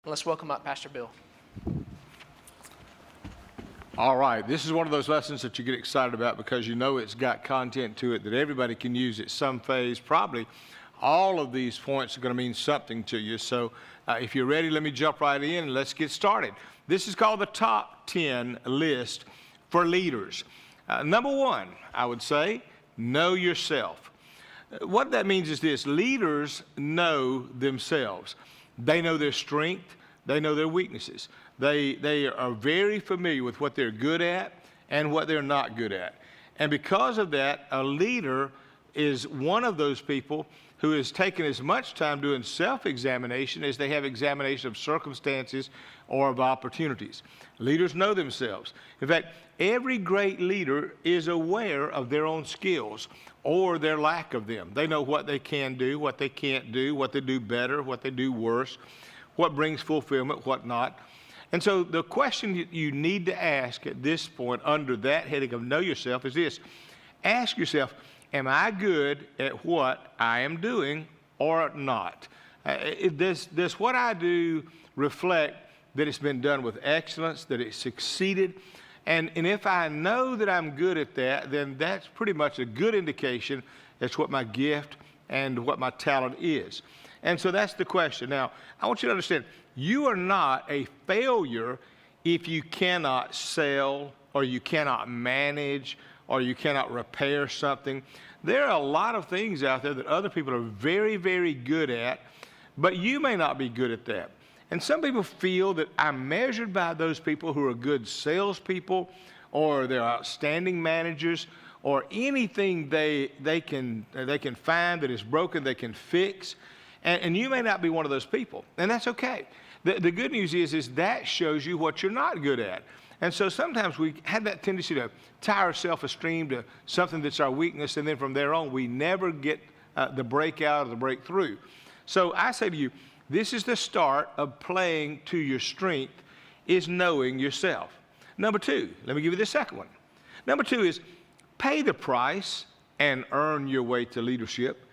Let's welcome up Pastor Bill. All right, this is one of those lessons that you get excited about because you know it's got content to it that everybody can use at some phase. Probably all of these points are going to mean something to you. So if you're ready, let me jump right in and let's get started. This is called the top 10 list for leaders. Number one, I would say, know yourself. What that means is this: leaders know themselves. They know their strength. They know their weaknesses. They are very familiar with what they're good at and what they're not good at. And because of that, a leader is one of those people who has taken as much time doing self-examination as they have examination of circumstances or of opportunities. Leaders know themselves. In fact, every great leader is aware of their own skills or their lack of them. They know what they can do, what they can't do, what they do better, what they do worse, what brings fulfillment, what not. And so the question you need to ask at this point under that heading of know yourself is this: ask yourself, am I good at what I am doing or not? Does what I do reflect that it's been done with excellence, that it's succeeded? And if I know that I'm good at that, then that's pretty much a good indication as what my gift and what my talent is. And so that's the question. Now, I want you to understand, you are not a failure if you cannot sell or you cannot manage or you cannot repair something. There are a lot of things out there that other people are very, very good at, but you may not be good at that. And some people feel that I'm measured by those people who are good salespeople or they're outstanding managers or anything they can find that is broken they can fix. And you may not be one of those people, and that's okay. The good news is that shows you what you're not good at. And so sometimes we have that tendency to tie our self-esteem to something that's our weakness, and then from there on, we never get the breakout or the breakthrough. So I say to you, this is the start of playing to your strength, is knowing yourself. Number two, let me give you the second one. Number two is pay the price and earn your way to leadership.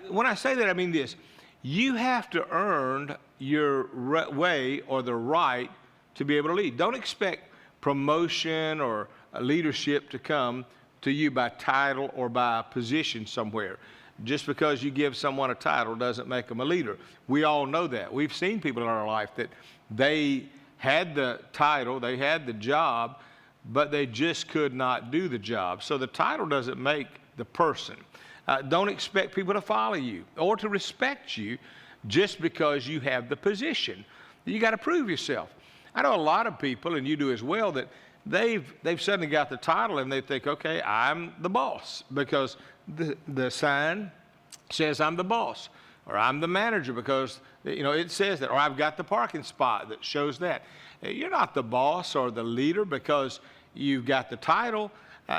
When I say that, I mean this: you have to earn your way or the right to be able to lead. Don't expect promotion or leadership to come to you by title or by position somewhere. Just because you give someone a title doesn't make them a leader. We all know that. We've seen people in our life that they had the title, they had the job, but they just could not do the job. So the title doesn't make the person. Don't expect people to follow you or to respect you just because you have the position. You got to prove yourself. I know a lot of people, and you do as well, that they've suddenly got the title and they think, okay, I'm the boss because the sign says I'm the boss, or I'm the manager because it says that, or I've got the parking spot that shows that. You're not the boss or the leader because you've got the title.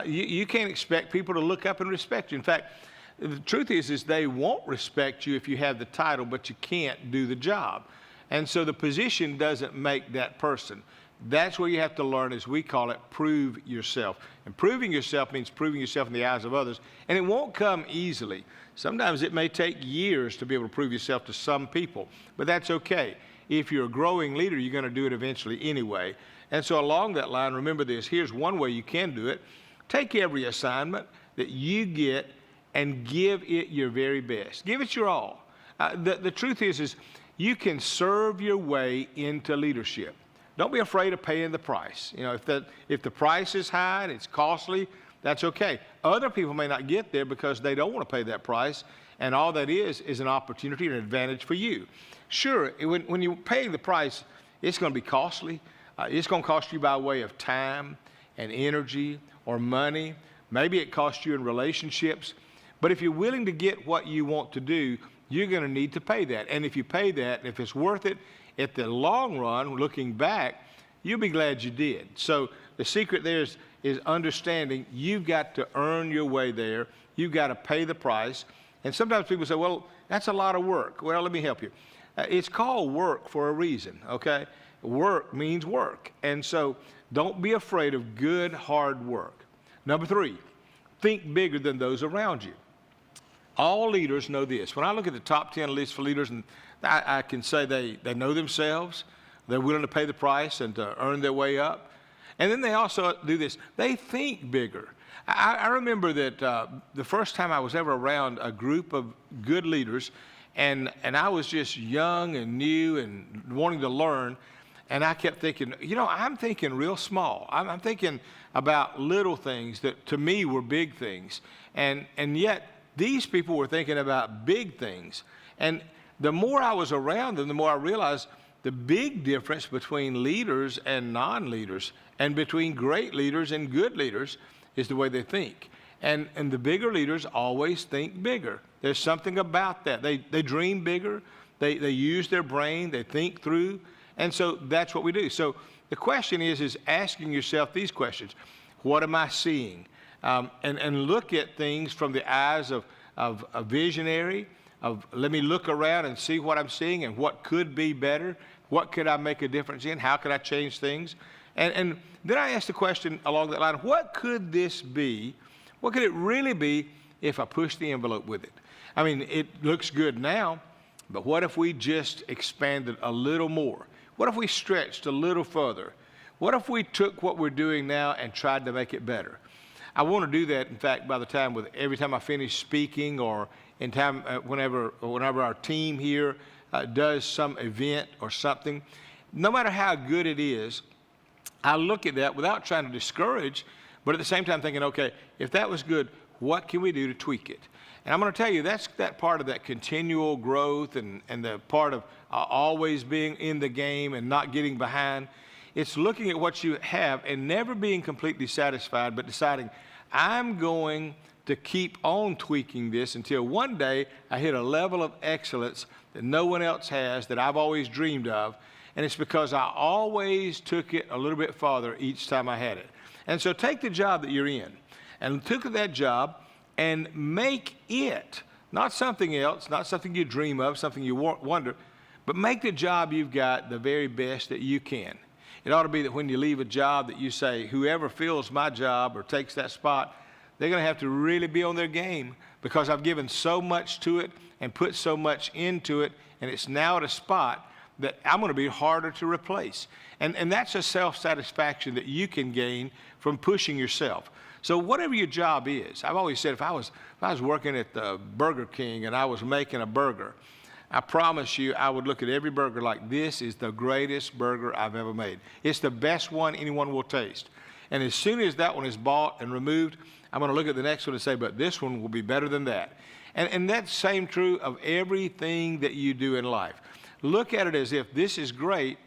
You can't expect people to look up and respect you. In fact, the truth is they won't respect you if you have the title, but you can't do the job. And so the position doesn't make that person. That's where you have to learn, as we call it, prove yourself. And proving yourself means proving yourself in the eyes of others. And it won't come easily. Sometimes it may take years to be able to prove yourself to some people, but that's okay. If you're a growing leader, you're going to do it eventually anyway. And so along that line, remember this: here's one way you can do it. Take every assignment that you get and give it your very best. Give it your all. The truth is you can serve your way into leadership. Don't be afraid of paying the price. If the price is high and it's costly, that's okay. Other people may not get there because they don't want to pay that price, and all that is an opportunity and an advantage for you. Sure, when you're paying the price, it's going to be costly. It's going to cost you by way of time and energy or money. Maybe it costs you in relationships. But if you're willing to get what you want to do, you're going to need to pay that. And if you pay that, if it's worth it, at the long run, looking back, you'll be glad you did. So the secret there is understanding you've got to earn your way there. You've got to pay the price. And sometimes people say, well, that's a lot of work. Well, let me help you. It's called work for a reason, okay? Work means work. And so don't be afraid of good, hard work. Number three, think bigger than those around you. All leaders know this. When I look at the top 10 list for leaders, and I can say they know themselves, they're willing to pay the price and to earn their way up. And then they also do this. They think bigger. I remember that the first time I was ever around a group of good leaders, and I was just young and new and wanting to learn, and I kept thinking, I'm thinking real small. I'm thinking about little things that to me were big things. And yet these people were thinking about big things. And the more I was around them, the more I realized the big difference between leaders and non-leaders, and between great leaders and good leaders, is the way they think. And the bigger leaders always think bigger. There's something about that. They dream bigger. They use their brain. They think through. And so that's what we do. So the question is asking yourself these questions. What am I seeing? And look at things from the eyes of a visionary, let me look around and see what I'm seeing and what could be better. What could I make a difference in? How could I change things? And then I asked the question along that line, what could this be? What could it really be if I push the envelope with it? I mean, it looks good now, but what if we just expanded a little more? What if we stretched a little further? What if we took what we're doing now and tried to make it better? I want to do that, in fact, every time I finish speaking, or in time whenever our team here does some event or something. No matter how good it is, I look at that without trying to discourage, but at the same time thinking, okay, if that was good, what can we do to tweak it? And I'm going to tell you, that's that part of that continual growth and the part of always being in the game and not getting behind. It's looking at what you have and never being completely satisfied, but deciding, I'm going to keep on tweaking this until one day I hit a level of excellence that no one else has, that I've always dreamed of. And it's because I always took it a little bit farther each time I had it. And so take the job that you're in and took that job and make it, not something else, not something you dream of, something you wonder, but make the job you've got the very best that you can. It ought to be that when you leave a job that you say, whoever fills my job or takes that spot, they're going to have to really be on their game, because I've given so much to it and put so much into it, and it's now at a spot that I'm going to be harder to replace. And that's a self-satisfaction that you can gain from pushing yourself. So whatever your job is, I've always said if I was working at the Burger King and I was making a burger, I promise you I would look at every burger like, this is the greatest burger I've ever made. It's the best one anyone will taste. And as soon as that one is bought and removed, I'm going to look at the next one and say, but this one will be better than that. And that's same true of everything that you do in life. Look at it as if this is great,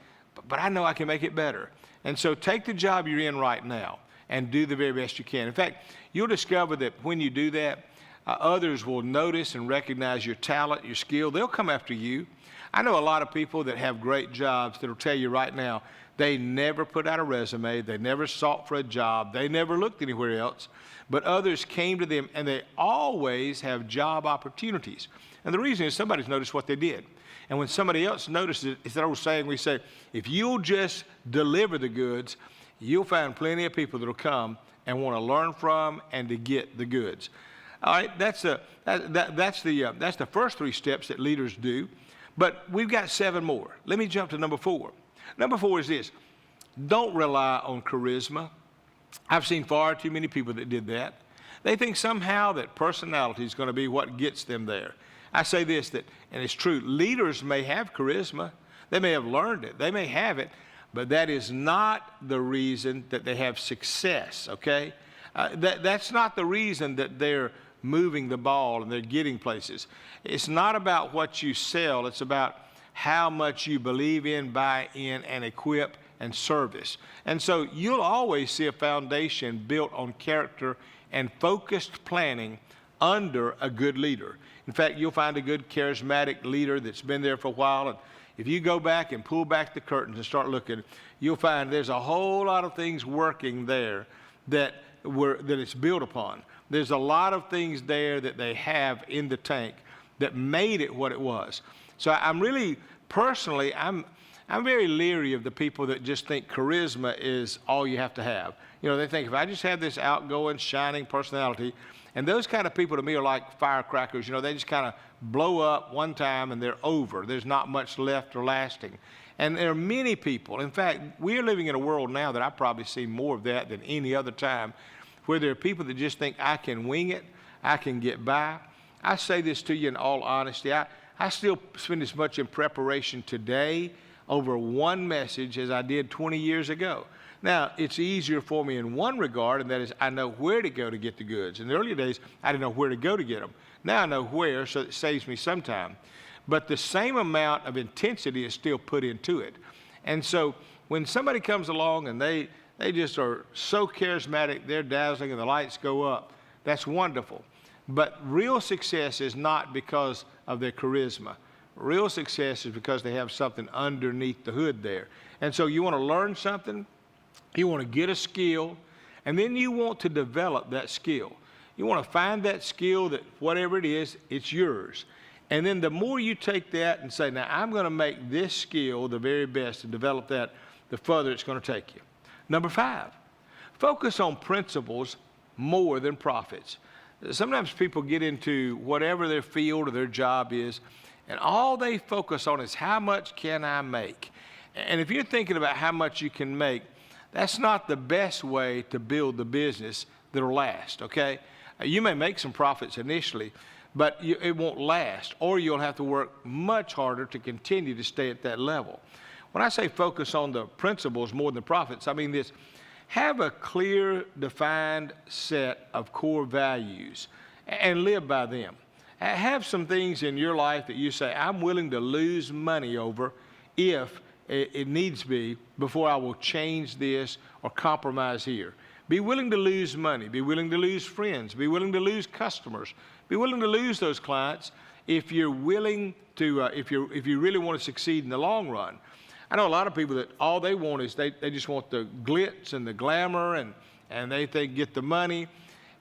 but I know I can make it better. And so take the job you're in right now and do the very best you can. In fact, you'll discover that when you do that, others will notice and recognize your talent, your skill. They'll come after you. I know a lot of people that have great jobs that will tell you right now, they never put out a resume, they never sought for a job, they never looked anywhere else, but others came to them and they always have job opportunities. And the reason is somebody's noticed what they did. And when somebody else notices it, it's that old saying we say, if you'll just deliver the goods, you'll find plenty of people that will come and want to learn from and to get the goods. All right, that's the first three steps that leaders do. But we've got 7 more. Let me jump to number 4. Number 4 is this: don't rely on charisma. I've seen far too many people that did that. They think somehow that personality is going to be what gets them there. I say this, and it's true, leaders may have charisma. They may have learned it. They may have it, but that is not the reason that they have success, okay? That's not the reason that they're moving the ball and they're getting places. It's not about what you sell. It's about how much you believe in, buy in, and equip and service. And so you'll always see a foundation built on character and focused planning under a good leader. In fact, you'll find a good charismatic leader that's been there for a while, and if you go back and pull back the curtains and start looking, you'll find there's a whole lot of things working there that it's built upon. There's a lot of things there that they have in the tank that made it what it was. So I'm really, personally, I'm very leery of the people that just think charisma is all you have to have. You know, they think if I just have this outgoing, shining personality, and those kind of people to me are like firecrackers. You know, they just kind of blow up one time and they're over. There's not much left or lasting. And there are many people. In fact, we're living in a world now that I probably see more of that than any other time, where there are people that just think I can wing it, I can get by. I say this to you in all honesty. I still spend as much in preparation today over one message as I did 20 years ago. Now, it's easier for me in one regard, and that is I know where to go to get the goods. In the early days, I didn't know where to go to get them. Now I know where, so it saves me some time. But the same amount of intensity is still put into it. And so when somebody comes along and they just are so charismatic, they're dazzling and the lights go up, that's wonderful. But real success is not because of their charisma. Real success is because they have something underneath the hood there. And so you want to learn something, you want to get a skill, and then you want to develop that skill. You want to find that skill that whatever it is, it's yours. And then the more you take that and say, now I'm going to make this skill the very best and develop that, the further it's going to take you. Number 5, focus on principles more than profits. Sometimes people get into whatever their field or their job is, and all they focus on is how much can I make? And if you're thinking about how much you can make, that's not the best way to build the business that'll last, okay? You may make some profits initially, but it won't last, or you'll have to work much harder to continue to stay at that level. When I say focus on the principles more than profits, I mean this: have a clear, defined set of core values and live by them. Have some things in your life that you say, I'm willing to lose money over if it needs be before I will change this or compromise here. Be willing to lose money. Be willing to lose friends. Be willing to lose customers. Be willing to lose those clients if you're willing to, if you really want to succeed in the long run. I know a lot of people that all they want is they just want the glitz and the glamour, and they think get the money,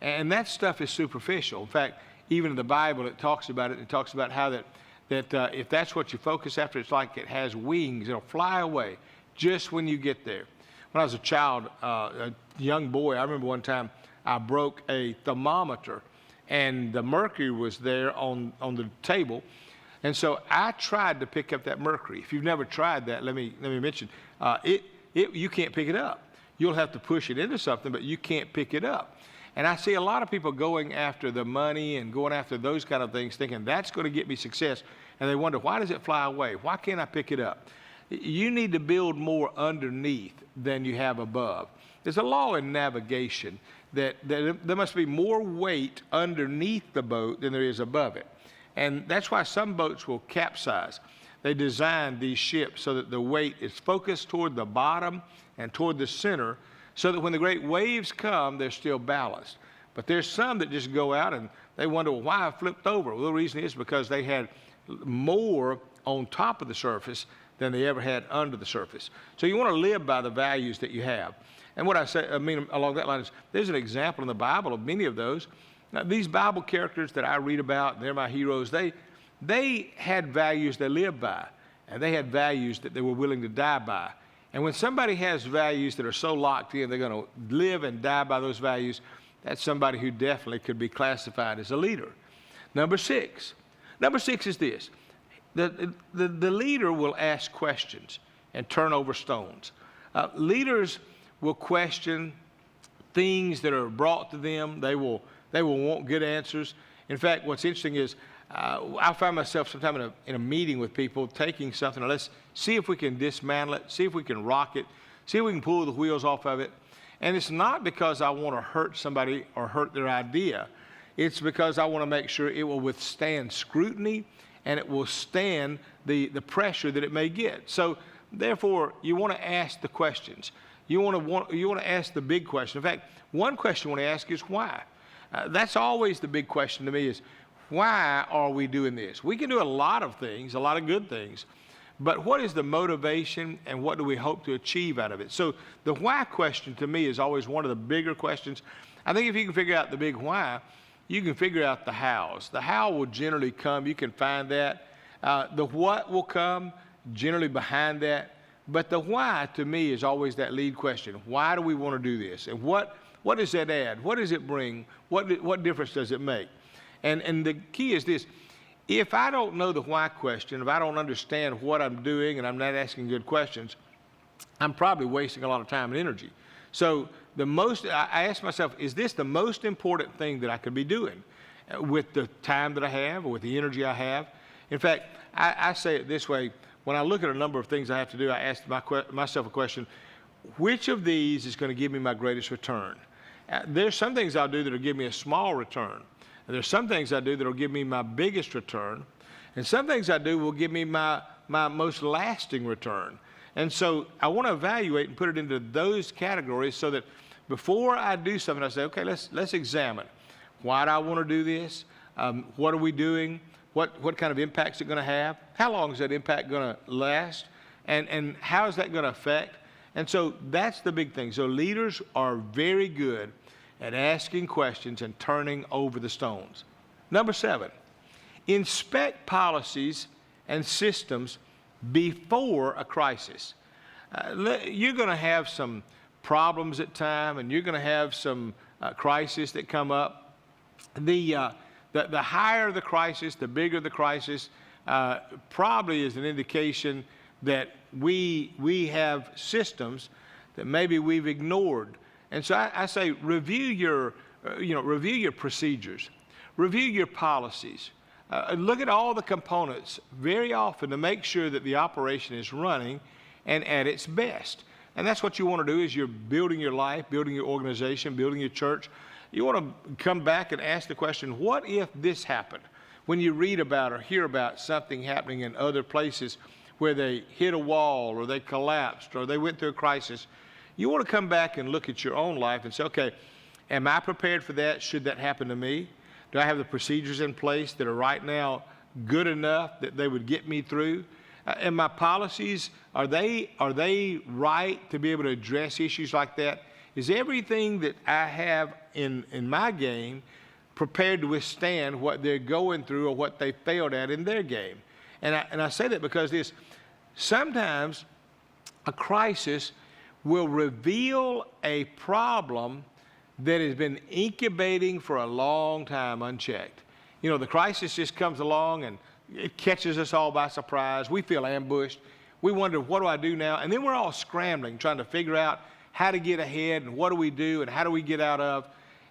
and that stuff is superficial. In fact, even in the Bible it talks about it. It talks about how that if that's what you focus after, it's like it has wings. It'll fly away just when you get there. When I was a child, a young boy, I remember one time I broke a thermometer, and the mercury was there on the table. And so I tried to pick up that mercury. If you've never tried that, let me mention, you can't pick it up. You'll have to push it into something, but you can't pick it up. And I see a lot of people going after the money and going after those kind of things, thinking that's going to get me success. And they wonder, why does it fly away? Why can't I pick it up? You need to build more underneath than you have above. There's a law in navigation that there must be more weight underneath the boat than there is above it. And that's why some boats will capsize. They design these ships so that the weight is focused toward the bottom and toward the center, so that when the great waves come, they're still balanced. But there's some that just go out and they wonder, well, why I flipped over? Well, the reason is because they had more on top of the surface than they ever had under the surface. So you want to live by the values that you have. And what I mean along that line is, there's an example in the Bible of many of those. Now, these Bible characters that I read about, they're my heroes, they had values they lived by, and they had values that they were willing to die by. And when somebody has values that are so locked in, they're going to live and die by those values, that's somebody who definitely could be classified as a leader. Number 6 is this: the leader will ask questions and turn over stones. Leaders will question things that are brought to them. They will want good answers. In fact, what's interesting is I find myself sometime in a meeting with people taking something, and let's see if we can dismantle it, see if we can rock it, see if we can pull the wheels off of it. And it's not because I want to hurt somebody or hurt their idea. It's because I want to make sure it will withstand scrutiny and it will stand the pressure that it may get. So therefore, you want to ask the questions. You want to ask the big question. In fact, one question I want to ask is why. That's always the big question to me, is why are we doing this? We can do a lot of things, a lot of good things, but what is the motivation and what do we hope to achieve out of it? So the why question to me is always one of the bigger questions. I think if you can figure out the big why, you can figure out the hows. The how will generally come. You can find that. The what will come generally behind that. But the why, to me, is always that lead question. Why do we want to do this? And what does that add? What does it bring? What difference does it make? And the key is this. If I don't know the why question, if I don't understand what I'm doing and I'm not asking good questions, I'm probably wasting a lot of time and energy. So I ask myself, is this the most important thing that I could be doing with the time that I have or with the energy I have? In fact, I say it this way. When I look at a number of things I have to do, I ask myself a question: which of these is going to give me my greatest return? There's some things I'll do that will give me a small return. And there's some things I do that will give me my biggest return. And some things I do will give me my most lasting return. And so I want to evaluate and put it into those categories so that before I do something, I say, okay, let's examine. Why do I want to do this? What are we doing? What kind of impact is it going to have? How long is that impact going to last? And how is that going to affect? And so that's the big thing. So leaders are very good at asking questions and turning over the stones. Number 7, inspect policies and systems before a crisis. You're going to have some problems at time, and you're going to have some crises that come up. The higher the crisis, the bigger the crisis, probably is an indication that we have systems that maybe we've ignored. And so I say review your procedures, review your policies, look at all the components very often to make sure that the operation is running and at its best. And that's what you want to do as you're building your life, building your organization, building your church. You want to come back and ask the question, what if this happened? When you read about or hear about something happening in other places where they hit a wall or they collapsed or they went through a crisis, you want to come back and look at your own life and say, okay, am I prepared for that? Should that happen to me? Do I have the procedures in place that are right now good enough that they would get me through? And my policies, are they right to be able to address issues like that? Is everything that I have in my game prepared to withstand what they're going through or what they failed at in their game? And I say that because sometimes a crisis will reveal a problem that has been incubating for a long time unchecked. You know, the crisis just comes along and it catches us all by surprise. We feel ambushed. We wonder, what do I do now? And then we're all scrambling, trying to figure out how to get ahead and what do we do and how do we get out of.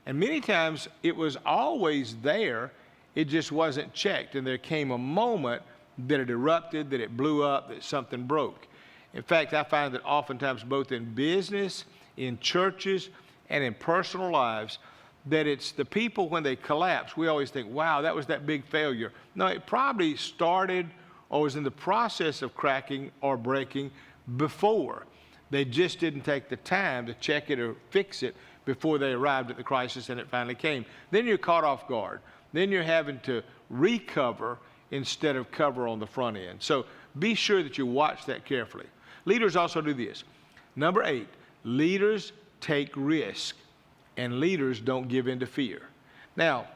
And many times it was always there, it just wasn't checked. And there came a moment that it erupted, that it blew up, that something broke. In fact, I find that oftentimes both in business, in churches, and in personal lives, that it's the people when they collapse, we always think, wow, that was that big failure. No, it probably started or was in the process of cracking or breaking before. They just didn't take the time to check it or fix it before they arrived at the crisis and it finally came. Then you're caught off guard. Then you're having to recover instead of cover on the front end. So be sure that you watch that carefully. Leaders also do this. Number 8, leaders take risk, and leaders don't give in to fear. Now,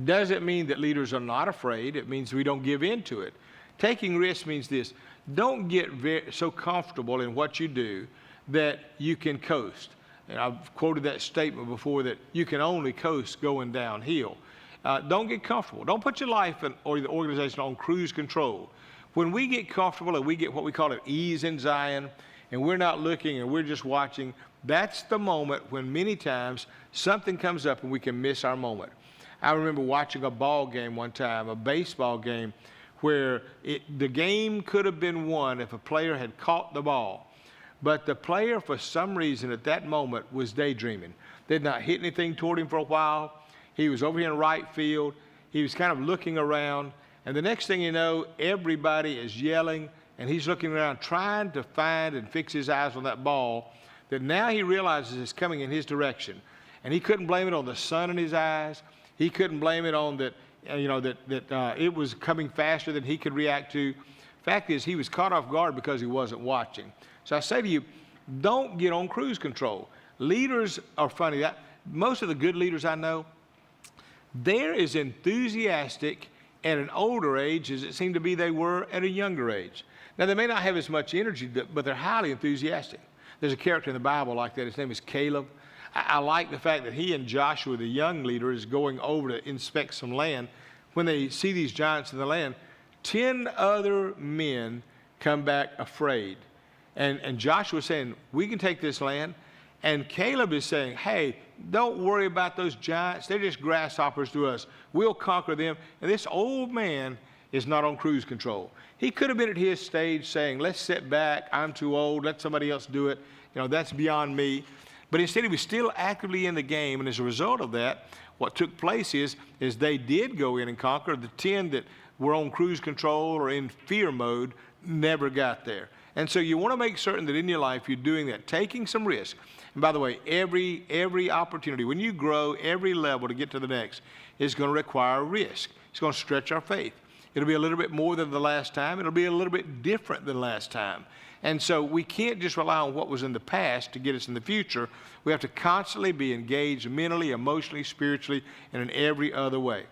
does it mean that leaders are not afraid? It means we don't give in to it. Taking risks means this: don't get so comfortable in what you do that you can coast. And I've quoted that statement before, that you can only coast going downhill. Don't get comfortable. Don't put your life or the organization on cruise control. When we get comfortable and we get what we call an ease in Zion, and we're not looking and we're just watching, that's the moment when many times something comes up and we can miss our moment. I remember watching a ball game one time, a baseball game, where the game could have been won if a player had caught the ball. But the player, for some reason, at that moment was daydreaming. They'd not hit anything toward him for a while. He was over here in right field. He was kind of looking around. And the next thing you know, everybody is yelling, and he's looking around trying to find and fix his eyes on that ball that now he realizes is coming in his direction. And he couldn't blame it on the sun in his eyes. He couldn't blame it on that it was coming faster than he could react to. Fact is, he was caught off guard because he wasn't watching. So I say to you, don't get on cruise control. Leaders are funny. Most of the good leaders I know, they're as enthusiastic at an older age as it seemed to be they were at a younger age. Now, they may not have as much energy, but they're highly enthusiastic. There's a character in the Bible like that. His name is Caleb. I like the fact that he and Joshua, the young leader, is going over to inspect some land. When they see these giants in the land, 10 other men come back afraid. And Joshua's saying, we can take this land. And Caleb is saying, hey, don't worry about those giants. They're just grasshoppers to us. We'll conquer them. And this old man is not on cruise control. He could have been at his stage saying, let's sit back. I'm too old. Let somebody else do it. You know, that's beyond me. But instead, he was still actively in the game. And as a result of that, what took place is they did go in and conquer. The 10 that were on cruise control or in fear mode never got there. And so you want to make certain that in your life you're doing that, taking some risk. And by the way, every opportunity, when you grow, every level to get to the next is going to require risk. It's going to stretch our faith. It'll be a little bit more than the last time. It'll be a little bit different than last time. And so we can't just rely on what was in the past to get us in the future. We have to constantly be engaged mentally, emotionally, spiritually, and in every other way.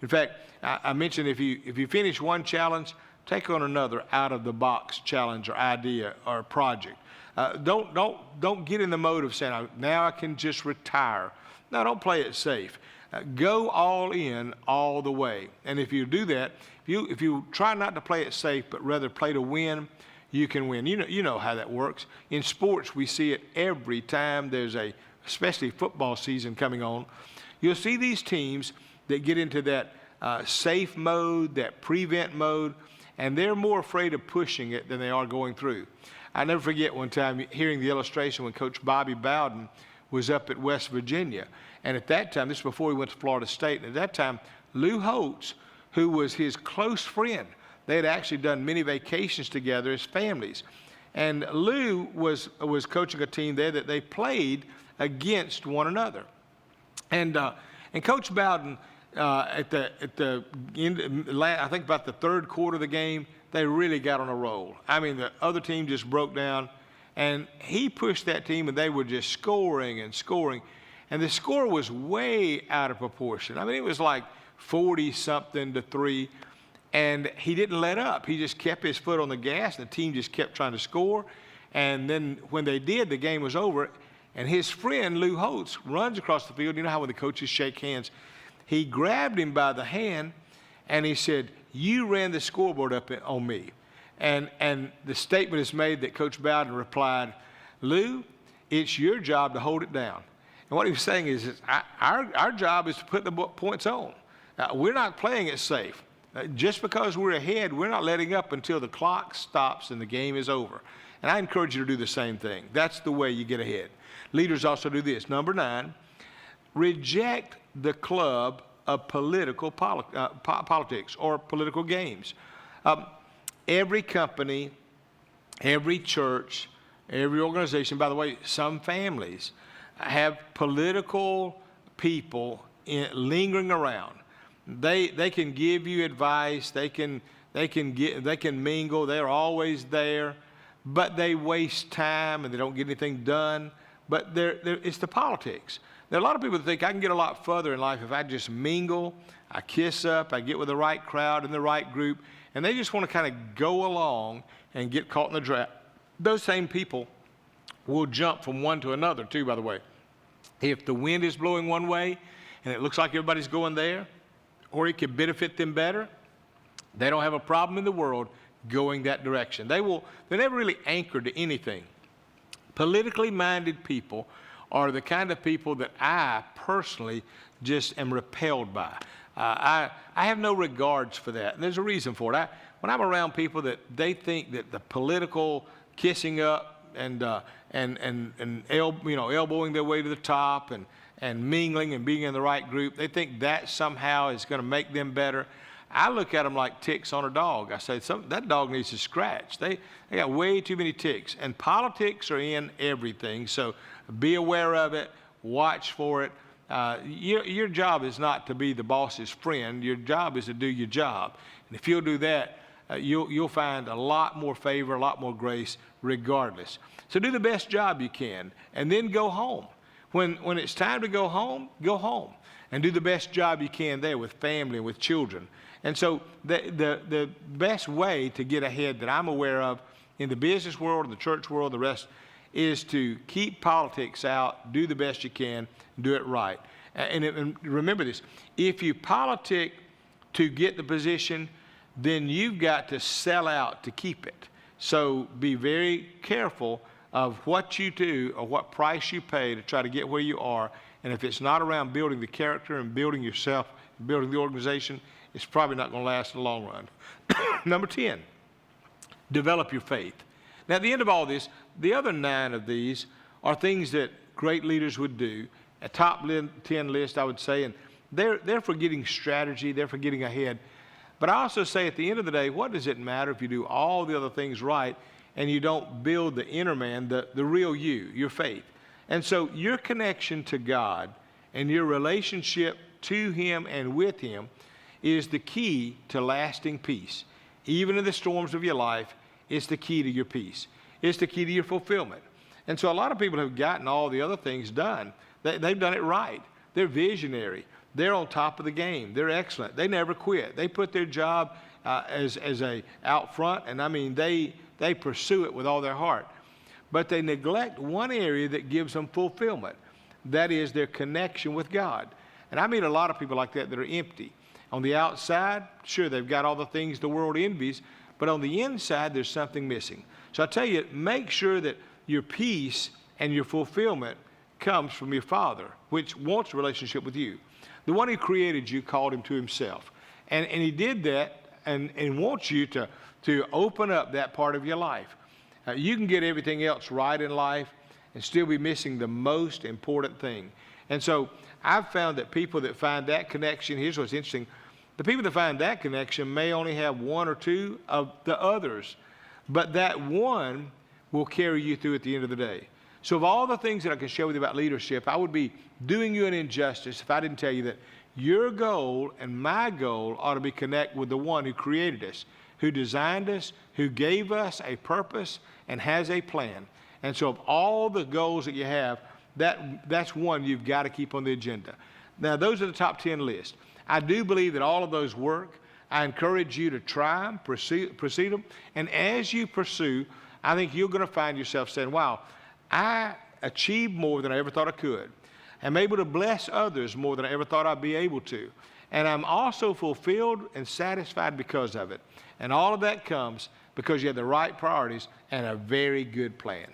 In fact, I mentioned if you finish one challenge, take on another out-of-the-box challenge or idea or project. Don't get in the mode of saying, now I can just retire. No, don't play it safe. Go all in all the way. And if you do that, if you try not to play it safe, but rather play to win, you can win. You know how that works. In sports, we see it every time there's especially football season coming on. You'll see these teams that get into that safe mode, that prevent mode, and they're more afraid of pushing it than they are going through. I never forget one time hearing the illustration when Coach Bobby Bowden was up at West Virginia. And at that time, this was before he went to Florida State, and at that time, Lou Holtz, who was his close friend, they had actually done many vacations together as families. And Lou was coaching a team there that they played against one another. And Coach Bowden, at the end, I think about the third quarter of the game, they really got on a roll. I mean, the other team just broke down, and he pushed that team, and they were just scoring and scoring. And the score was way out of proportion. I mean, it was like 40-something to 3, and he didn't let up. He just kept his foot on the gas, and the team just kept trying to score. And then when they did, the game was over, and his friend, Lou Holtz, runs across the field. You know how when the coaches shake hands? He grabbed him by the hand, and he said, you ran the scoreboard up on me. And the statement is made that Coach Bowden replied, Lou, it's your job to hold it down. And what he was saying is our job is to put the points on. We're not playing it safe. Just because we're ahead, we're not letting up until the clock stops and the game is over. And I encourage you to do the same thing. That's the way you get ahead. Leaders also do this. Number 9, reject the club of political politics or political games. Every company, every church, every organization, by the way, some families have political people lingering around. They can give you advice. They can mingle. They're always there, but they waste time and they don't get anything done. But it's the politics. There are a lot of people that think I can get a lot further in life if I just mingle, I kiss up, I get with the right crowd and the right group, and they just want to kind of go along and get caught in the trap. Those same people will jump from one to another too, by the way. If the wind is blowing one way and it looks like everybody's going there, or it could benefit them better, they don't have a problem in the world going that direction. They're never really anchored to anything. Politically minded people are the kind of people that I personally just am repelled by. I have no regards for that, and there's a reason for it. When I'm around people that they think that the political kissing up and elbowing their way to the top and mingling and being in the right group, they think that somehow is going to make them better. I look at them like ticks on a dog. I say, that dog needs to scratch. They got way too many ticks. And politics are in everything, so be aware of it, watch for it. Your job is not to be the boss's friend. Your job is to do your job. And if you'll do that, you'll find a lot more favor, a lot more grace regardless. So do the best job you can, and then go home. When it's time to go home and do the best job you can there with family and with children. And so the best way to get ahead that I'm aware of in the business world, in the church world, the rest, is to keep politics out, do the best you can, do it right. And remember this, if you politic to get the position, then you've got to sell out to keep it. So be very careful of what you do or what price you pay to try to get where you are. And if it's not around building the character and building yourself, building the organization, it's probably not going to last in the long run. Number 10, develop your faith. Now, at the end of all this, the other 9 of these are things that great leaders would do. A top 10 list, I would say, and they're for getting strategy, they're for getting ahead. But I also say at the end of the day, what does it matter if you do all the other things right and you don't build the inner man, the real you, your faith? And so your connection to God and your relationship to Him and with Him is the key to lasting peace. Even in the storms of your life, it's the key to your peace. It's the key to your fulfillment. And so a lot of people have gotten all the other things done. They've done it right. They're visionary. They're on top of the game. They're excellent. They never quit. They put their job as a out front, and I mean, they pursue it with all their heart. But they neglect one area that gives them fulfillment. That is their connection with God. And I meet a lot of people like that are empty. On the outside, sure, they've got all the things the world envies, but on the inside, there's something missing. So I tell you, make sure that your peace and your fulfillment comes from your Father, which wants a relationship with you. The one who created you called him to himself. And he did that and wants you to open up that part of your life. You can get everything else right in life and still be missing the most important thing. And so I've found that people that find that connection, here's what's interesting, the people that find that connection may only have 1 or 2 of the others, but that one will carry you through at the end of the day. So of all the things that I can share with you about leadership, I would be doing you an injustice if I didn't tell you that your goal and my goal ought to be connect with the one who created us, who designed us, who gave us a purpose and has a plan. And so of all the goals that you have, that's one you've got to keep on the agenda. Now, those are the top 10 lists. I do believe that all of those work. I encourage you to try them, pursue them. And as you pursue, I think you're going to find yourself saying, wow, I achieved more than I ever thought I could. I'm able to bless others more than I ever thought I'd be able to. And I'm also fulfilled and satisfied because of it. And all of that comes because you have the right priorities and a very good plan.